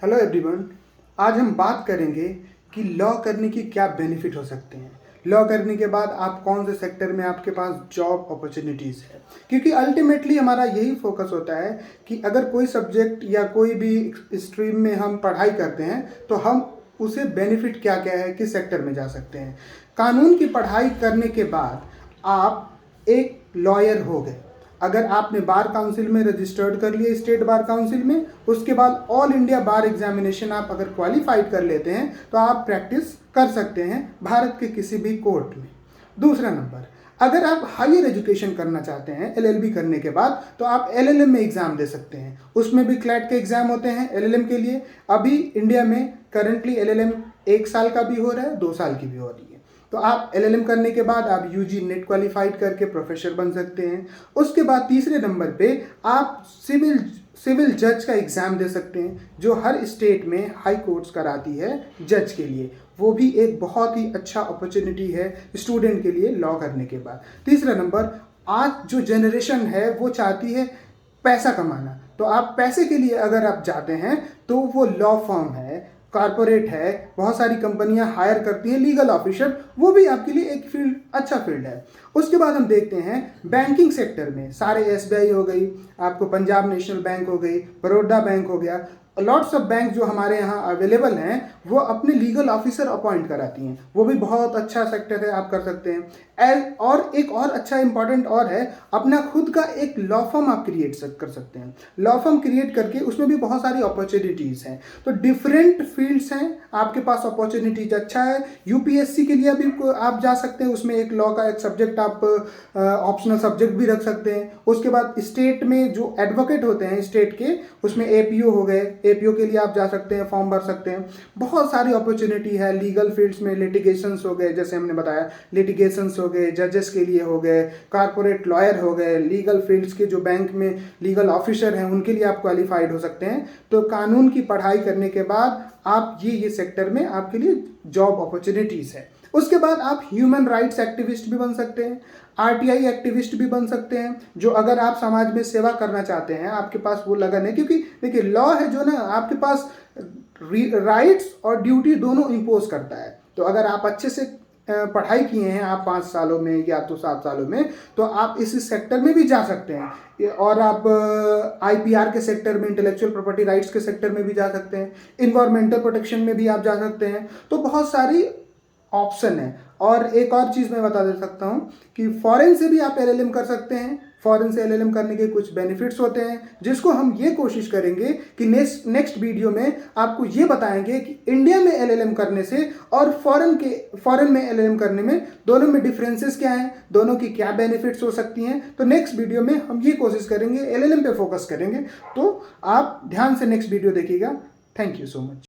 Hello everyone. आज हम बात करेंगे कि लॉ करने की क्या बेनिफिट हो सकते हैं। लॉ करने के बाद आप कौन से सेक्टर में आपके पास जॉब अपॉर्चुनिटीज़ है, क्योंकि अल्टीमेटली हमारा यही फोकस होता है कि अगर कोई सब्जेक्ट या कोई भी स्ट्रीम में हम पढ़ाई करते हैं तो हम उसे बेनिफिट क्या क्या है, किस सेक्टर में जा सकते हैं। कानून की पढ़ाई करने के बाद आप एक लॉयर हो गए। अगर आपने बार काउंसिल में रजिस्टर्ड कर लिया, स्टेट बार काउंसिल में, उसके बाद ऑल इंडिया बार एग्जामिनेशन आप अगर क्वालिफाइड कर लेते हैं तो आप प्रैक्टिस कर सकते हैं भारत के किसी भी कोर्ट में। दूसरा नंबर, अगर आप हायर एजुकेशन करना चाहते हैं एलएलबी करने के बाद, तो आप एलएलएम में एग्ज़ाम दे सकते हैं। उसमें भी क्लैट के एग्ज़ाम होते हैं एलएलएम के लिए। अभी इंडिया में करंटली एलएलएम 1 साल का भी हो रहा है, 2 साल की भी हो रही है। तो आप एलएलएम करने के बाद आप यूजी नेट क्वालिफाइड करके प्रोफेसर बन सकते हैं। उसके बाद तीसरे नंबर पे आप सिविल जज का एग्ज़ाम दे सकते हैं, जो हर स्टेट में हाई कोर्ट्स कराती है जज के लिए। वो भी एक बहुत ही अच्छा अपॉर्चुनिटी है स्टूडेंट के लिए लॉ करने के बाद। तीसरा नंबर, आज जो जनरेशन है वो चाहती है पैसा कमाना। तो आप पैसे के लिए अगर आप जाते हैं तो वो लॉ फर्म है, कॉरपोरेट है, बहुत सारी कंपनियां हायर करती हैं लीगल ऑफिसर, वो भी आपके लिए एक फील्ड, अच्छा फील्ड है। उसके बाद हम देखते हैं बैंकिंग सेक्टर में सारे एसबीआई हो गई, आपको पंजाब नेशनल बैंक हो गई, बड़ौदा बैंक हो गया, लॉट्स ऑफ बैंक जो हमारे यहाँ अवेलेबल हैं वो अपने लीगल ऑफिसर अपॉइंट कराती हैं। वो भी बहुत अच्छा सेक्टर है, आप कर सकते हैं। और एक और अच्छा इंपॉर्टेंट और है, अपना खुद का एक लॉ फर्म आप क्रिएट कर सकते हैं। लॉ फर्म क्रिएट करके उसमें भी बहुत सारी अपॉर्चुनिटीज़ हैं। तो डिफरेंट फील्ड्स हैं, आपके पास अपॉर्चुनिटीज अच्छा है। यूपीएससी के लिए भी आप जा सकते हैं, उसमें एक लॉ का एक सब्जेक्ट आप ऑप्शनल सब्जेक्ट भी रख सकते हैं। उसके बाद स्टेट में जो एडवोकेट होते हैं स्टेट के, उसमें एपीओ हो गए, एपीओ के लिए आप जा सकते हैं, फॉर्म भर सकते हैं। बहुत सारी अपॉर्चुनिटी है लीगल फील्ड्स में। लिटिगेशंस हो गए, जैसे हमने बताया, लिटिगेशंस हो गए, जजेस के लिए हो गए, कॉर्पोरेट लॉयर हो गए, लीगल फील्ड्स के जो बैंक में लीगल ऑफिसर हैं उनके लिए आप क्वालिफाइड हो सकते हैं। तो कानून की पढ़ाई करने के बाद आप ये सेक्टर में आपके लिए जॉब अपॉर्चुनिटीज़ है। उसके बाद आप ह्यूमन राइट्स एक्टिविस्ट भी बन सकते हैं, आरटीआई एक्टिविस्ट भी बन सकते हैं, जो अगर आप समाज में सेवा करना चाहते हैं, आपके पास वो लगन है। क्योंकि देखिए लॉ है जो ना आपके पास राइट्स और ड्यूटी दोनों इम्पोज करता है। तो अगर आप अच्छे से पढ़ाई किए हैं, आप 5 सालों में या तो 7 सालों में, तो आप इस सेक्टर में भी जा सकते हैं। और आप आईपीआर के सेक्टर में, इंटेलेक्चुअल प्रॉपर्टी राइट्स के सेक्टर में भी जा सकते हैं, इन्वायरमेंटल प्रोटेक्शन में भी आप जा सकते हैं। तो बहुत सारी ऑप्शन है। और एक और चीज़ मैं बता दे सकता हूँ कि फॉरेन से भी आप एलएलएम कर सकते हैं। फॉरेन से एलएलएम करने के कुछ बेनिफिट्स होते हैं, जिसको हम ये कोशिश करेंगे कि नेक्स्ट वीडियो में आपको ये बताएंगे कि इंडिया में एलएलएम करने से और फॉरेन में एलएलएम करने में दोनों में डिफरेंसेस क्या हैं, दोनों की क्या बेनिफिट्स हो सकती हैं। तो नेक्स्ट वीडियो में हम ये कोशिश करेंगे, एलएलएम पे फोकस करेंगे। तो आप ध्यान से नेक्स्ट वीडियो देखिएगा। Thank you so much.